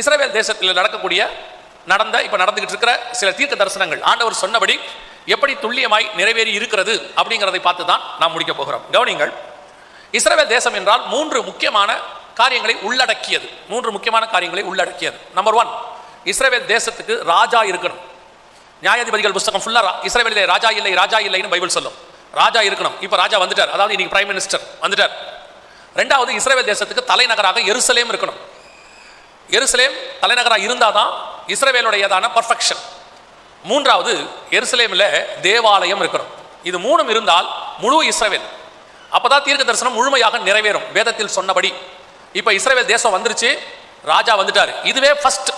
இஸ்ரவேல் தேசத்தில் இப்போ நடந்துகிட்டு இருக்கிற சில தீர்க்க தரிசனங்கள் ஆண்டவர் சொன்னபடி எப்படி துல்லியமாய் நிறைவேறி இருக்கிறது அப்படிங்கிறதை பார்த்து தான் நாம் முடிக்க போகிறோம். கவனிங்கள், இஸ்ரவேல் தேசம் என்றால் மூன்று முக்கியமான காரியங்களை உள்ளடக்கியது. நம்பர் 1, இஸ்ரவேல் தேசத்துக்கு ராஜா இருக்கணும். நியாயாதிபதிகள் புத்தகம் ஃபுல்லா இஸ்ரவேலிலே ராஜா இல்லைன்னு பைபிள் சொல்லும். ராஜா இருக்கணும். இப்போ ராஜா வந்துட்டார், அதாவது இன்னைக்கு பிரைம் மினிஸ்டர் வந்துட்டார். 2வது, இஸ்ரவேல் தேசத்துக்கு தலைநகராக எருசலேம் இருக்கணும். எருசலேம் தலைநகராக இருந்தாதான் இஸ்ரவேலுடையதான பர்ஃபெக்ஷன். 3வது, எருசலேமில் தேவாலயம் இருக்கணும். இது 3 இருந்தால் முழு இஸ்ரவேல். அப்பதான் தீர்க்க தரிசனம் முழுமையாக நிறைவேறும் வேதத்தில் சொன்னபடி. இப்போ இஸ்ரவேல் தேசம் வந்துருச்சு, ராஜா வந்துட்டார். இதுவே ஃபர்ஸ்ட்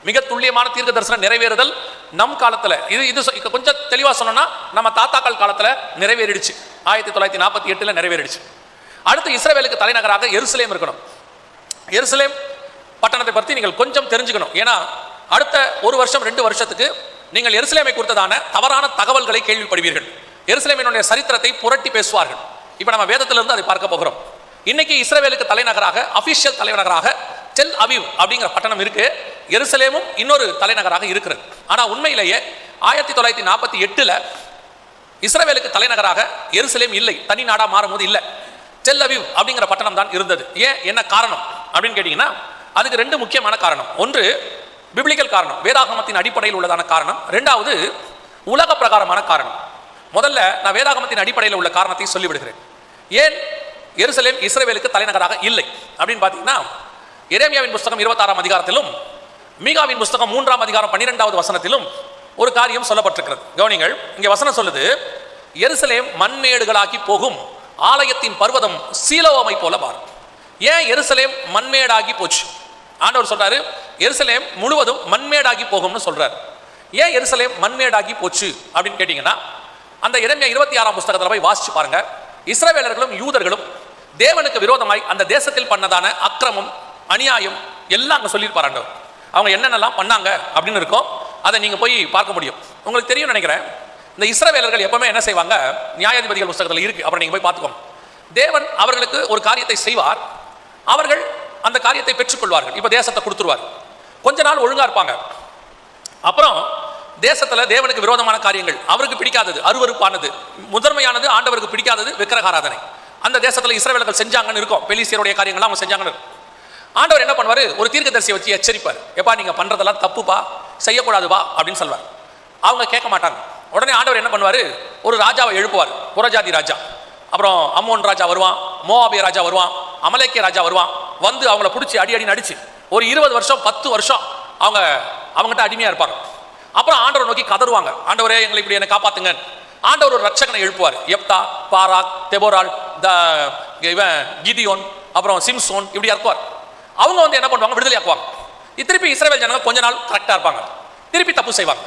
மிக துல்லியமான தீர்க்க தரிசனம் நிறைவேறுதல் நம் காலத்தில். இது கொஞ்சம் தெளிவாக சொன்னோம்னா நம்ம தாத்தாக்கள் காலத்தில் நிறைவேறிடுச்சு. 1948 நிறைவேறிடுச்சு. அடுத்து இஸ்ரவேலுக்கு தலைநகராக எருசலேம் இருக்கணும். எருசலேம் பட்டணத்தை பற்றி நீங்கள் கொஞ்சம் தெரிஞ்சுக்கணும். ஏன்னா அடுத்த 1 வருஷம் 2 வருஷத்துக்கு நீங்கள் எருசலேமை குறித்ததான தவறான தகவல்களை கேள்விப்படுவீர்கள். எருசலேமினுடைய சரித்திரத்தை புரட்டி பேசுவார்கள். இப்போ நம்ம வேதத்திலிருந்து அதை பார்க்க போகிறோம். இன்னைக்கு இஸ்ரவேலுக்கு தலைநகராக அபிஷியல் தலைநகராக டெல் அவிவ் அப்படிங்கிற பட்டணம் இருக்கு. எருசலேமும் இன்னொரு தலைநகராக இருக்கிறது. ஆனால் உண்மையிலேயே 1948 இஸ்ரவேலுக்கு தலைநகராக எருசலேம் இல்லை, தனி நாடா மாறும் போது இல்லை, டெல் அவிவ் அப்படிங்கிற பட்டணம் தான் இருந்தது. ஏன், என்ன காரணம் அப்படின்னு கேட்டீங்கன்னா அதுக்கு 2 முக்கியமான காரணம். ஒன்று பிப்ளிக்கல் காரணம், வேதாகமத்தின் அடிப்படையில் உள்ளதான காரணம். 2வது உலக பிரகாரமான காரணம். முதல்ல நான் வேதாகமத்தின் அடிப்படையில் உள்ள காரணத்தை சொல்லிவிடுகிறேன். ஏன் எருசலேம் இஸ்ரவேலுக்கு தலைநகராக இல்லை அப்படின்னு பார்த்தீங்கன்னா, எரேமியாவின் புத்தகம் 26ஆம் அதிகாரத்திலும் மீகாவின் புத்தகம் 3ஆம் அதிகாரம் 12வது வசனத்திலும் ஒரு காரியம் சொல்லப்பட்டிருக்கிறது. கவனிங்கள், இங்கே வசனம் சொல்லுது, எருசலேம் மண்மேடுகளாக்கி போகும், ஆலயத்தின் பர்வதம் சீலோவை போல மாறும். ஏன் எருசலேம் மண்மேடாகி போச்சு? ஆண்டவர் சொல்றாரு எருசலேம் முழுவதும் மண்மேடாகி போகும்னு சொல்றாரு. ஏன் எருசலேம் மண்மேடாகி போச்சு அப்படின்னு கேட்டீங்கன்னா, அந்த எரேமியா 26ஆம் புத்தகத்தில் போய் வாசிச்சு பாருங்க. இஸ்ரவேலர்களும் யூதர்களும் தேவனுக்கு விரோதமாய் அந்த தேசத்தில் பண்ணதான அக்கிரமம் அநியாயம் எல்லாம் அங்கே சொல்லியிருப்பார் ஆண்டவர். அவங்க என்னென்னலாம் பண்ணாங்க அப்படின்னு இருக்கும், அதை நீங்கள் போய் பார்க்க முடியும். உங்களுக்கு தெரியும் நினைக்கிறேன், இந்த இஸ்ரவேலர்கள் எப்பவுமே என்ன செய்வாங்க, நியாயாதிபதிகள் புத்தகத்தில் இருக்கு, அப்புறம் நீங்கள் போய் பார்த்துக்கோங்க. தேவன் அவர்களுக்கு ஒரு காரியத்தை செய்வார், அவர்கள் அந்த காரியத்தை பெற்றுக்கொள்வார்கள். இப்போ தேசத்தை கொடுத்துருவார், கொஞ்ச நாள் ஒழுங்கா இருப்பாங்க. அப்புறம் தேசத்துல தேவனுக்கு விரோதமான காரியங்கள், அவருக்கு பிடிக்காதது, அருவருப்பானது, முதன்மையானது, ஆண்டவருக்கு பிடிக்காதது விக்கிரகாராதனை அந்த தேசத்துல இஸ்ரவேலர்கள் செஞ்சாங்கன்னு இருக்கும். பெலிஸ்தியருடைய காரியங்கள்லாம் அவங்க செஞ்சாங்கன்னு இருக்கும். ஆண்டவர் என்ன பண்ணுவார், ஒரு தீர்க்கதரிசியை வச்சு எச்சரிப்பார். எப்பா நீங்க பண்றதெல்லாம் தப்புப்பா, செய்யக்கூடாதுப்பா அப்படின்னு சொல்வார். அவங்க கேட்க மாட்டாங்க. உடனே ஆண்டவர் என்ன பண்ணுவார், ஒரு ராஜாவை எழுப்புவார், புறஜாதி ராஜா. அப்புறம் அம்மோன் ராஜா வருவான், மோவாபிய ராஜா வருவான், அமலேக்கிய ராஜா வருவான். வந்து அவங்கள பிடிச்சி அடி நடிச்சு ஒரு 20 வருஷம் 10 வருஷம் அவங்ககிட்ட அடிமையா இருப்பாங்க. அப்புறம் ஆண்டவர் நோக்கி கதறுவாங்க, ஆண்டவரே எங்களை இப்படி என்ன காப்பாத்துங்க. ஆண்டவர் ஒரு ரட்சகனை எழுப்புவார், எப்தா, பாராக், தெபோரால், கிதியோன், அப்புறம் சிம்சோன், இப்படி இருக்குவார். அவங்க வந்து என்ன பண்ணுவாங்க, விடுதலை ஆக்குவாங்க. திருப்பி இஸ்ரவேல் ஜனங்க கொஞ்ச நாள் கரெக்டா இருப்பாங்க, திருப்பி தப்பு செய்வாங்க,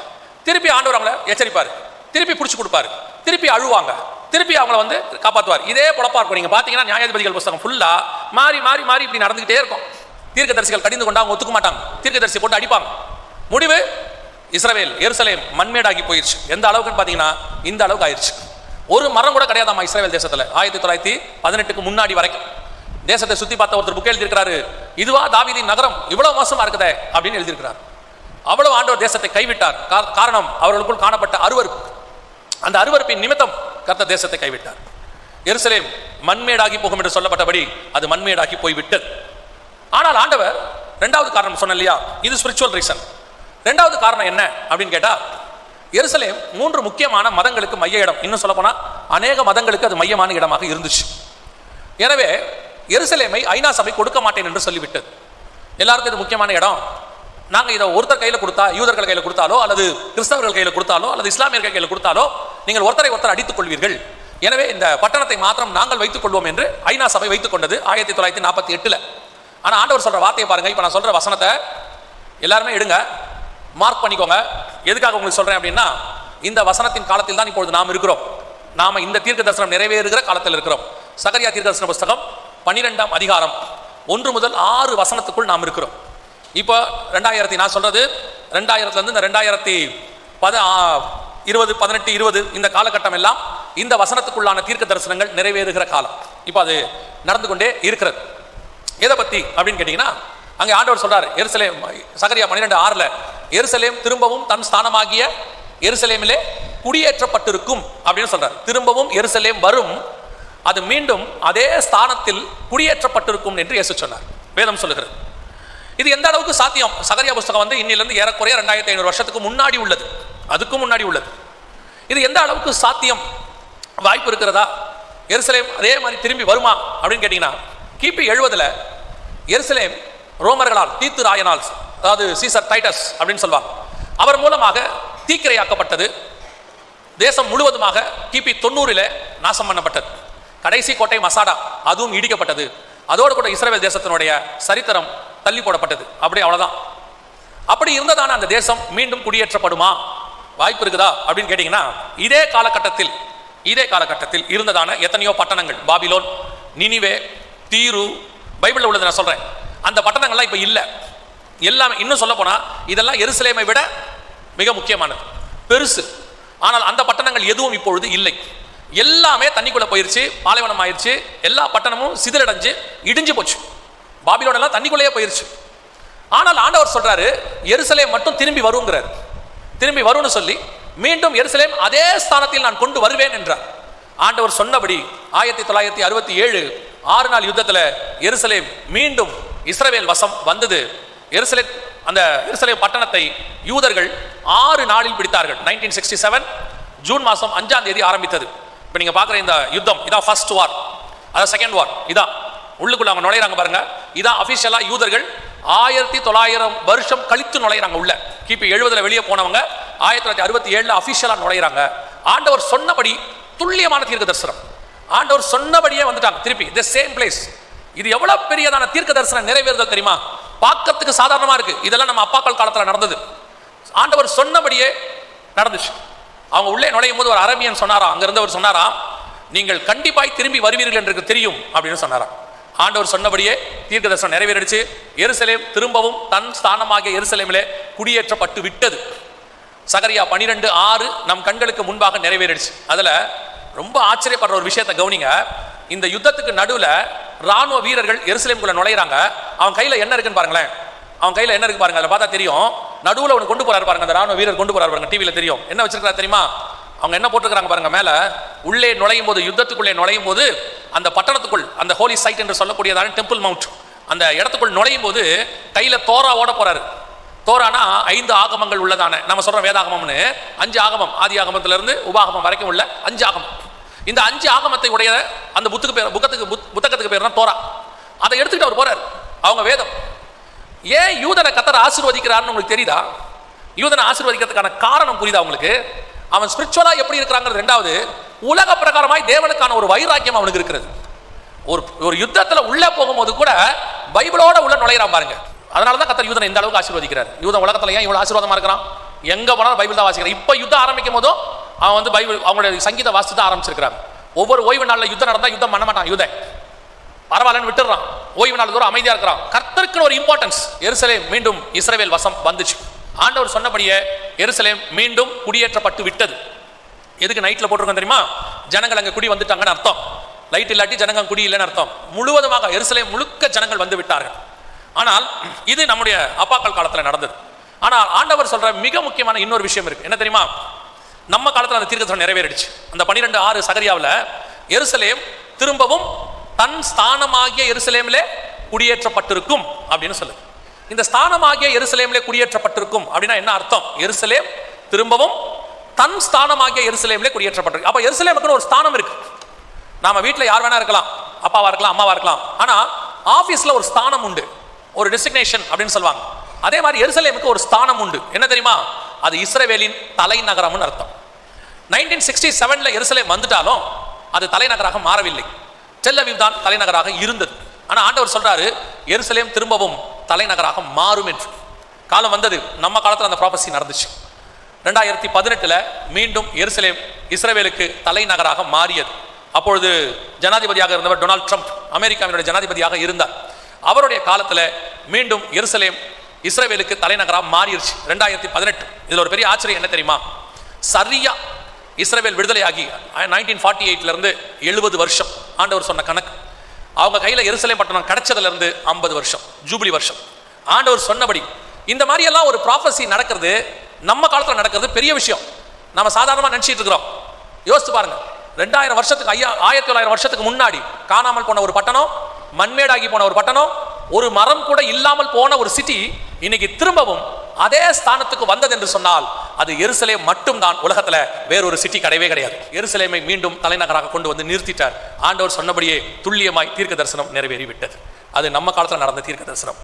திருப்பி ஆண்டவர் அவங்கள எச்சரிப்பார், திருப்பி பிடிச்சி கொடுப்பாரு, திருப்பி அழுவாங்க, திருப்பி அவங்கள வந்து காப்பாற்றுவார். இதே பொழப்பா இருக்கும். நீங்க பாத்தீங்கன்னா நியாயாதிபதிகள் புத்தகம் ஃபுல்லா மாறி மாறி மாறி இப்படி நடந்துகிட்டே இருக்கும். தீர்க்கதரிசிகள் கடிந்து கொண்டு அவங்க ஒத்துக்க மாட்டாங்க, தீர்க்கதரிசி போட்டு அடிப்பாங்க. முடிவு இஸ்ரவேல் எருசலேம் மண்மேடாகி போயிருச்சு. எந்த அளவுக்குன்னு பாத்தீங்கன்னா இந்த அளவுக்கு ஆயிடுச்சு. ஒரு மரம் கூட கிடையாதாமா இஸ்ரவேல் தேசத்துல. 1918 முன்னாடி வரைக்கும் தேசத்தை சுத்தி பார்த்த ஒருத்தர் புக் எழுதியிருக்கிறாரு, இதுவா தாவீதின் நகரம், இவ்வளவு மோசமா இருக்குதே அப்படின்னு எழுதியிருக்கிறார். அவ்வளவு ஆண்டவர் தேசத்தை கைவிட்டார். காரணம் அவர்களுக்குள் காணப்பட்ட அருவருப்பு. அந்த அருவருப்பின் நிமித்தம் கர்த்தர் தேசத்தை கைவிட்டார். எருசலேம் மண்மேடாகி போகும் என்று சொல்லப்பட்டபடி அது மண்மேடாகி போய்விட்டது. ஆனால் ஆண்டவர் 2வது காரணம் சொன்ன இல்லையா, இது ஸ்பிரிச்சுவல் ரீசன். 2வது காரணம் என்ன அப்படின்னு கேட்டா, எருசலேம் 3 முக்கியமான மதங்களுக்கு மைய இடம். இன்னும் சொல்ல போனா அநேக மதங்களுக்கு அது மையமான இடமாக இருந்துச்சு. எனவே எருசலேமை ஐநா சபை கொடுக்க மாட்டேன் என்று சொல்லிவிட்டது. எல்லாருக்கும் இது முக்கியமான இடம். நாங்கள் இதை ஒருத்தர் கையில் கொடுத்தா, யூதர்கள் கையில் கொடுத்தாலோ அல்லது கிறிஸ்தவர்கள் கையில் கொடுத்தாலோ அல்லது இஸ்லாமியர்கள் கையில் கொடுத்தாலோ நீங்கள் ஒருத்தரை ஒருத்தர் அடித்துக் கொள்வீர்கள். எனவே இந்த பட்டணத்தை மாத்திரம் நாங்கள் வைத்துக் கொள்வோம் என்று ஐநா சபை வைத்துக் கொண்டது 1948. ஆனால் ஆண்டவர் சொல்ற வார்த்தையை பாருங்க. இப்போ நான் சொல்ற வசனத்தை எல்லாருமே எடுங்க, மார்க் பண்ணிக்கோங்க. எதுக்காக உங்களுக்கு சொல்றேன் அப்படின்னா, இந்த வசனத்தின் காலத்தில் தான் இப்பொழுது நாம் இருக்கிறோம். நாம இந்த தீர்க்க தரிசனம் நிறைவேறுகிற காலத்தில் இருக்கிறோம். சகரியா தீர்க்க தரிசன புத்தகம் 12ஆம் அதிகாரம் 1 முதல் 6 வசனத்துக்குள் நாம் இருக்கிறோம். இப்போ 2000 நான் சொல்றது 2000 இந்த 2018-20 இந்த காலகட்டம் எல்லாம் இந்த வசனத்துக்குள்ளான தீர்க்க தரிசனங்கள் நிறைவேறுகிற காலம். இப்போ அது நடந்து கொண்டே இருக்கிறது. எதை பத்தி அப்படின்னு கேட்டீங்கன்னா, அங்கே ஆண்டவர் சொல்றாரு, எருசலேம், சகரியா 12:6, எருசலேம் திரும்பவும் தன் ஸ்தானமாகிய எருசலேமிலே குடியேற்றப்பட்டிருக்கும் அப்படின்னு சொல்றாரு. திரும்பவும் எருசலேம் வரும், அது மீண்டும் அதே ஸ்தானத்தில் குடியேற்றப்பட்டிருக்கும் என்று இயேசு சொன்னார். வேதம் சொல்லுகிறது. இது எந்த அளவுக்கு சாத்தியம்? சகரியா புஸ்தகம் வந்து இன்னிலிருந்து ஏறக்குறைய 2500 வருஷத்துக்கு முன்னாடி உள்ளது, அதுக்கும் முன்னாடி உள்ளது. இது எந்த அளவுக்கு சாத்தியம், வாய்ப்பு இருக்கிறதா? எருசலேம் அதே மாதிரி திரும்பி வருமா அப்படின்னு கேட்டீங்கன்னா, கிபி 70 எருசலேம் ரோமர்களால், தீத்து ராயனால், அதாவது சீசர் டைட்டஸ் அப்படின்னு சொல்வாங்க, அவர் மூலமாக தீக்கிரையாக்கப்பட்டது. தேசம் முழுவதுமாக கிபி 90 நாசம் பண்ணப்பட்டது. கடைசி கோட்டை மசாடா, அதுவும் இடிக்கப்பட்டது. அதோடு கூட இஸ்ரவேல் தேசத்தினுடைய சரித்திரம் தள்ளி போடப்பட்டது. அப்படி அவ்வளவுதான். அப்படி இருந்ததான அந்த தேசம் மீண்டும் குடியேற்றப்படுமா, வாய்ப்பு இருக்குதா அப்படின்னு கேட்டீங்கன்னா, இதே காலகட்டத்தில் இருந்ததான எத்தனையோ பட்டணங்கள், பாபிலோன், நினிவே, தீரு, பைபிள்ல உள்ளது நான் சொல்றேன், அந்த பட்டணங்கள்லாம் இப்ப இல்ல. எல்லாமே இன்னும் சொல்ல போனா இதெல்லாம் எருசலேமை விட மிக முக்கியமானது, பெருசு. ஆனால் அந்த பட்டணங்கள் எதுவும் இப்பொழுது இல்லை. எல்லாமே தண்ணிக்குள்ள போயிருச்சு, பாலைவனம் ஆயிருச்சு. எல்லா பட்டணமும் சிதறடைஞ்சு இடிஞ்சு போச்சு. பாபிலோன் எல்லாம் தண்ணிக்குள்ளேயே போயிருச்சு. ஆனால் ஆண்டவர் சொல்றாரு, எருசலேம் மட்டும் திரும்பி வருங்கிறார். திரும்பி வரும்னு சொல்லி மீண்டும் எருசலேம் அதே ஸ்தானத்தில் நான் கொண்டு வருவேன் என்றார். ஆண்டவர் சொன்னபடி 1967 6 நாள் யுத்தத்தில் எருசலேம் மீண்டும் இஸ்ரவேல் வசம் வந்தது. அந்த எருசலேம் பட்டணத்தை யூதர்கள் 6 நாளில் பிடித்தார்கள். 1967 ஜூன் மாதம் 5ஆம் தேதி ஆரம்பித்தது. இப்போ நீங்க பார்க்குற இந்த யுத்தம், இதான் ஃபர்ஸ்ட் வார், அதாவது செகண்ட் வார். இதான் உள்ளுக்குள்ள அவங்க நுழையிறாங்க பாருங்க. இதான் அபிஷியலா யூதர்கள் 1900 வருஷம் கழித்து நுழையிறாங்க உள்ள. கிபி 70 வெளியே போனவங்க 1967 அபிஷியலா நுழையிறாங்க. ஆண்டவர் சொன்னபடி துல்லியமான தீர்க்க தரிசனம், ஆண்டவர் சொன்னபடியே வந்துட்டாங்க திருப்பி தி சேம் பிளேஸ். இது எவ்வளவு பெரியதான தீர்க்க தரிசனம் நிறைவேறுதல் தெரியுமா? பார்க்கறதுக்கு சாதாரணமா இருக்கு, இதெல்லாம் நம்ம அப்பாக்கள் காலத்துல நடந்தது. ஆண்டவர் சொன்னபடியே நடந்துச்சு. அவங்க உள்ளே நுழையும் போது ஒரு அரபியன் சொன்னாராம், அங்க இருந்தவர் சொன்னாராம், நீங்கள் கண்டிப்பாய் திரும்பி வருவீர்கள் என்று தெரியும் அப்படின்னு சொன்னாராம். ஆண்டவர் சொன்னபடியே தீர்க்க தரிசனம் நிறைவேறிடுச்சு. எருசலேம் திரும்பவும் தன் ஸ்தானமாகிய எருசலேமிலே குடியேற்றப்பட்டு விட்டது. சகரியா 12:6 நம் கண்களுக்கு முன்பாக நிறைவேறிடுச்சு. அதுல ரொம்ப ஆச்சரியப்படுற ஒரு விஷயத்தை கவனிங்க. இந்த யுத்தத்துக்கு நடுவுல ராணுவ வீரர்கள் எருசலேமுக்குள்ள நுழையிறாங்க. அவன் கையில என்ன இருக்குன்னு பாருங்களேன். அவன் கையில என்ன இருக்கு பாருங்க, அதை பார்த்தா தெரியும். நடுவுல ஒன்று கொண்டு போறாரு பாருங்க, அந்த ராணுவ வீரர் கொண்டு போறாரு பாருங்க, டிவியில தெரியும். என்ன வச்சிருக்காரு தெரியுமா? அவங்க என்ன போட்டுக்கிறாங்க பாருங்க, மேல உள்ளே நுழையும் போது, யுத்தத்துக்குள்ளே நுழையும் போது, அந்த பட்டணத்துக்குள், அந்த ஹோலி சைட் என்று சொல்லக்கூடியதான டெம்பிள் மவுண்ட், அந்த இடத்துக்குள் நுழையும் போது கையில தோரா ஓட போறாரு. தோரானா 5 ஆகமங்கள் உள்ளதான, நம்ம சொல்ற வேதாகமம்னு 5 ஆகமம், ஆதி ஆகமத்திலிருந்து உபாகமம் வரைக்கும் உள்ள 5 ஆகமம். இந்த 5 ஆகமத்தை உடைய அந்த புத்தகத்துக்கு பேர் தான் தோரா. அதை எடுத்துக்கிட்டு அவர் போறாரு. அவங்க வேதம். ஏன் யூதனை கர்த்தர் ஆசீர்வதிக்கிறார்னு உங்களுக்கு தெரியுதா? யூதனை ஆசீர்வதிக்கிறதுக்கான காரணம் புரியுதா உங்களுக்கு? அவன் ஸ்பிரிச்சுவலா எப்படி இருக்கிறாங்கிறது ரெண்டாவது. உலக பிரகாரமாய் தேவனுக்கான ஒரு வைராக்கியம் அவனுக்கு இருக்கிறது. ஒரு யுத்தத்துல உள்ள போகும்போது கூட பைபிளோட உள்ள நுழையிறான் பாருங்க. அதனாலதான் கர்த்தர் யூதனை இந்த அளவுக்கு ஆசீர்வதிக்கிறார். யூதன் உலகத்துல ஏன் இவ்வளவு ஆசீர்வாதமா இருக்கிறான்? எங்க போனாலும் பைபிள் தான் வாசிக்கிறான். இப்ப யுத்தம் ஆரம்பிக்கும் போதும் அவன் வந்து பைபிள், அவங்களுடைய சங்கீத வாசித்து தான் ஆரம்பிச்சிருக்கிறாங்க. ஒவ்வொரு ஓய்வு நாளில் யுத்தம் நடந்தா யுத்தம் பண்ண மாட்டான் யூதன், பரவாயில்லன்னு விட்டுறான். ஓய்வு நாள் தூரம் அமைதியா இருக்கிறான். கர்த்தருக்கு ஒரு இம்பார்ட்டன்ஸ். எருசலேம் மீண்டும் இஸ்ரவேல் வசம் வந்துச்சு. ஆண்டவர் சொன்னபடியே எருசலேம் மீண்டும் குடியேற்றப்பட்டு விட்டது. எதுக்கு நைட்ல போட்டிருக்கோம் தெரியுமா? ஜனங்கள் அங்க குடி வந்துட்டாங்கன்னு அர்த்தம். லைட் இல்லாட்டி ஜனங்க குடி இல்லைன்னு அர்த்தம். முழுவதுமாக எருசலேம் முழுக்க ஜனங்கள் வந்து விட்டார்கள். ஆனால் இது நம்முடைய அப்பாக்கள் காலத்துல நடந்தது. ஆனால் ஆண்டவர் சொல்ற மிக முக்கியமான இன்னொரு விஷயம் இருக்கு. என்ன தெரியுமா? நம்ம காலத்துல அந்த தீர்க்கதரிசனம் நிறைவேறிடுச்சு. அந்த 12:6 சகரியாவில் எருசலேம் திரும்பவும் தன் ஸ்தானமாகிய எருசலேமிலே குடியேற்றப்பட்டிருக்கும் அப்படின்னு சொல்லுது. இந்த ஸ்தானமாகிய எருசலேமிலே குடியேற்றப்பட்டிருக்கும் அப்படின்னா என்ன அர்த்தம்? எருசலேம் திரும்பவும் தன் ஸ்தானமாகிய எருசலேமிலே குடியேற்றப்பட்டிருக்கு. அப்ப எருசலேமுக்கு ஒரு ஸ்தானம் இருக்கு. நாம வீட்டுல யார் வேணா இருக்கலாம், அப்பாவா இருக்கலாம், அம்மாவா இருக்கலாம். ஆனா ஆபீஸ்ல ஒரு ஸ்தானம் உண்டு, ஒரு டெசிக்னேஷன் அப்படின்னு சொல்லுவாங்க. அதே மாதிரி எருசலேமுக்கு ஒரு ஸ்தானம் உண்டு. என்ன தெரியுமா? அது இஸ்ரவேலின் தலைநகரம்னு அர்த்தம். 1967 எருசலேம் வந்துட்டாலும் அது தலைநகராக மாறவில்லை. டெல் அவீவ் தான் தலைநகராக இருந்தது. ஆனா ஆண்டவர் சொல்றாரு, எருசலேம் திரும்பவும் தலைநகராக மாறும் என்று. காலம் வந்தது. நம்ம காலத்துல அந்த ப்ராபசி நடந்துச்சு. 2018 மீண்டும் எருசலேம் இஸ்ரவேலுக்கு தலைநகராக மாறியது. அப்பொழுது ஜனாதிபதியாக இருந்தவர் டொனால்ட் ட்ரம்ப், அமெரிக்காவினுடைய ஜனாதிபதியாக இருந்தார். அவருடைய காலத்துல மீண்டும் எருசலேம் இஸ்ரவேலுக்கு தலைநகராக மாறிடுச்சு 2018. இதுல ஒரு பெரிய ஆச்சரியம் என்ன தெரியுமா? சரியா இஸ்ரவேல் விடுதலையாகி 1948 இருந்து 70 வருஷம் ஆண்டவர் சொன்ன கணக்கு. அவங்க கையில எருசலேம் பட்டணம் கிடைச்சதுல இருந்து 50 வருஷம், ஜூபிலி வருஷம். ஆண்டவர் சொன்னபடி. இந்த மாதிரி எல்லாம் ஒரு ப்ராஃபஸி நடக்கிறது நம்ம காலத்தில் நடக்கிறது பெரிய விஷயம். நம்ம சாதாரணமாக நினச்சிட்டு இருக்கிறோம். யோசித்து பாருங்க, 2000 வருஷத்துக்கு 1900 வருஷத்துக்கு முன்னாடி காணாமல் போன ஒரு பட்டணம், மண்மேடாகி போன ஒரு பட்டணம், ஒரு மரம் கூட இல்லாமல் போன ஒரு சிட்டி இன்னைக்கு திரும்பவும் அதே ஸ்தானத்துக்கு வந்தது என்று சொன்னால் அது எருசலேம் மட்டும்தான். உலகத்துல வேறொரு சிட்டி கிடையவே கிடையாது. எருசலேமை மீண்டும் தலைநகராக கொண்டு வந்து நிறுத்திட்டார். ஆண்டவர் சொன்னபடியே துல்லியமாய் தீர்க்க தரிசனம் நிறைவேறி விட்டது. அது நம்ம காலத்தில் நடந்த தீர்க்க தரிசனம்.